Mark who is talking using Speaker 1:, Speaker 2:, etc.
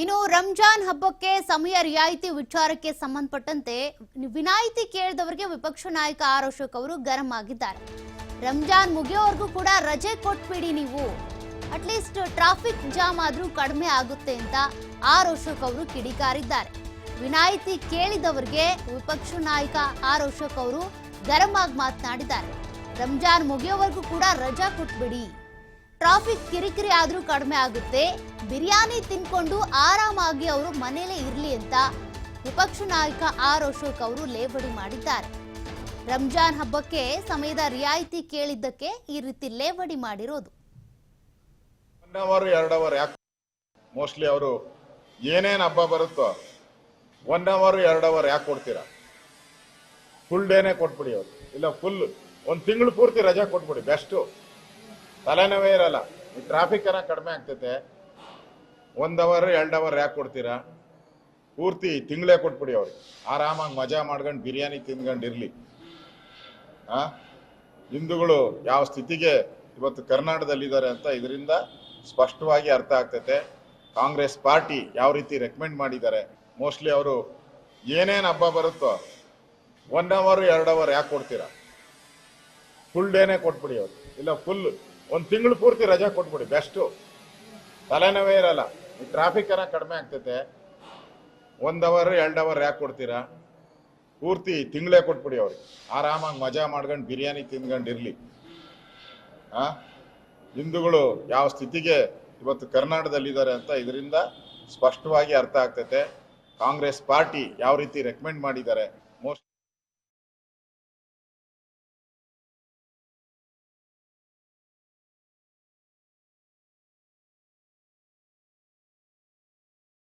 Speaker 1: ಇನ್ನು ರಂಜಾನ್ ಹಬ್ಬಕ್ಕೆ ಸಮಯ ರಿಯಾಯಿತಿ ವಿಚಾರಕ್ಕೆ ಸಂಬಂಧಪಟ್ಟಂತೆ ವಿನಾಯಿತಿ ಕೇಳಿದವರಿಗೆ ವಿಪಕ್ಷ ನಾಯಕ ಆರ್ ಅಶೋಕ್ ಅವರು ಗರಂ ಆಗಿದ್ದಾರೆ. ರಂಜಾನ್ ಮುಗಿಯೋವರೆಗೂ ಕೂಡ ರಜೆ ಕೊಟ್ಬಿಡಿ, ನೀವು ಅಟ್ಲೀಸ್ಟ್ ಟ್ರಾಫಿಕ್ ಜಾಮ್ ಆದ್ರೂ ಕಡಿಮೆ ಆಗುತ್ತೆ ಅಂತ ಆರ್ ಅಶೋಕ್ ಅವರು ಕಿಡಿಕಾರಿದ್ದಾರೆ. ವಿನಾಯಿತಿ ಕೇಳಿದವರಿಗೆ ವಿಪಕ್ಷ ನಾಯಕ ಆರ್ ಅಶೋಕ್ ಅವರು ಗರಂ ಆಗಿ ಮಾತನಾಡಿದ್ದಾರೆ. ರಂಜಾನ್ ಮುಗಿಯೋವರೆಗೂ ಕೂಡ ರಜಾ ಕೊಟ್ಬಿಡಿ, ಟ್ರಾಫಿಕ್ ಕಿರಿಕಿರಿ ಆದ್ರೂ ಕಡಿಮೆ ಆಗುತ್ತೆ, ಬಿರಿಯಾನಿ ತಿನ್ಕೊಂಡು ಆರಾಮಾಗಿ ಅವರು ಮನೇಲೇ ಇರ್ಲಿ ಅಂತ ವಿಪಕ್ಷ ನಾಯಕ ಆರ್ ಅಶೋಕ್ ಅವರು ಲೇವಡಿ ಮಾಡಿದ್ದಾರೆ. ರಂಜಾನ್ ಹಬ್ಬಕ್ಕೆ ಸಮಯದ ರಿಯಾಯಿತಿ ಕೇಳಿದ್ದಕ್ಕೆ ಈ ರೀತಿ ಲೇವಡಿ ಮಾಡಿರೋದು.
Speaker 2: 1 ಅವರ್ 2 ಅವರ್ ಯಾಕೆ ಮೋಸ್ಟ್ಲಿ ಅವರು ಏನೇನು ಹಬ್ಬ ಬರುತ್ತೋ 1 ಅವರ್ 2 ಅವರ್ ಯಾಕೆ ಕೊಡ್ತೀರಾ? ಫುಲ್ ಡೇನೇ ಕೊಟ್ಬಿಡಿ. ಅವರು ಇಲ್ಲ ಫುಲ್ ಒಂದು ತಿಂಗಳು ಪೂರ್ತಿ ರಜಾ ಕೊಟ್ಬಿಡಿ, ಬೆಸ್ಟು. ತಲೆನೋವೇ ಇರಲ್ಲ, ಟ್ರಾಫಿಕ್ ಅನ್ನ ಕಡಿಮೆ ಆಗ್ತೈತೆ. 1 ಅವರ್ 2 ಅವರ್ ಯಾಕೆ ಕೊಡ್ತೀರಾ? ಪೂರ್ತಿ ತಿಂಗಳೇ ಕೊಟ್ಬಿಡಿ. ಅವ್ರಿಗೆ ಆರಾಮಾಗಿ ಮಜಾ ಮಾಡ್ಕೊಂಡು ಬಿರಿಯಾನಿ ತಿನ್ಕೊಂಡಿರ್ಲಿ. ಹಿಂದೂಗಳು ಯಾವ ಸ್ಥಿತಿಗೆ ಇವತ್ತು ಕರ್ನಾಟಕದಲ್ಲಿದ್ದಾರೆ ಅಂತ ಇದರಿಂದ ಸ್ಪಷ್ಟವಾಗಿ ಅರ್ಥ ಆಗ್ತೈತೆ. ಕಾಂಗ್ರೆಸ್ ಪಾರ್ಟಿ ಯಾವ ರೀತಿ ರೆಕಮೆಂಡ್ ಮಾಡಿದ್ದಾರೆ. ಮೋಸ್ಟ್ಲಿ ಅವರು ಏನೇನು ಹಬ್ಬ ಬರುತ್ತೋ 1 ಅವರ್ 2 ಅವರ್ ಯಾಕೆ ಕೊಡ್ತೀರಾ? ಫುಲ್ ಡೇನೇ ಕೊಟ್ಬಿಡಿ. ಅವರು ಇಲ್ಲ ಫುಲ್ ಒಂದು ತಿಂಗಳು ಪೂರ್ತಿ ರಜಾ ಕೊಟ್ಬಿಡಿ, ಬೆಸ್ಟು. ತಲೆನೋವೇ ಇರಲ್ಲ, ಟ್ರಾಫಿಕ್ ಅನ್ನ ಕಡಿಮೆ ಆಗ್ತೈತೆ. 1 ಅವರ್ 2 ಅವರ್ ಯಾಕೆ ಕೊಡ್ತೀರಾ? ಪೂರ್ತಿ ತಿಂಗಳೇ ಕೊಟ್ಬಿಡಿ. ಅವ್ರಿಗೆ ಆರಾಮಾಗಿ ಮಜಾ ಮಾಡ್ಕೊಂಡು ಬಿರಿಯಾನಿ ತಿನ್ಕೊಂಡಿರ್ಲಿ. ಹಿಂದೂಗಳು ಯಾವ ಸ್ಥಿತಿಗೆ ಇವತ್ತು ಕರ್ನಾಟಕದಲ್ಲಿದ್ದಾರೆ ಅಂತ ಇದರಿಂದ ಸ್ಪಷ್ಟವಾಗಿ ಅರ್ಥ ಆಗ್ತೈತೆ. ಕಾಂಗ್ರೆಸ್ ಪಾರ್ಟಿ ಯಾವ ರೀತಿ ರೆಕಮೆಂಡ್ ಮಾಡಿದ್ದಾರೆ.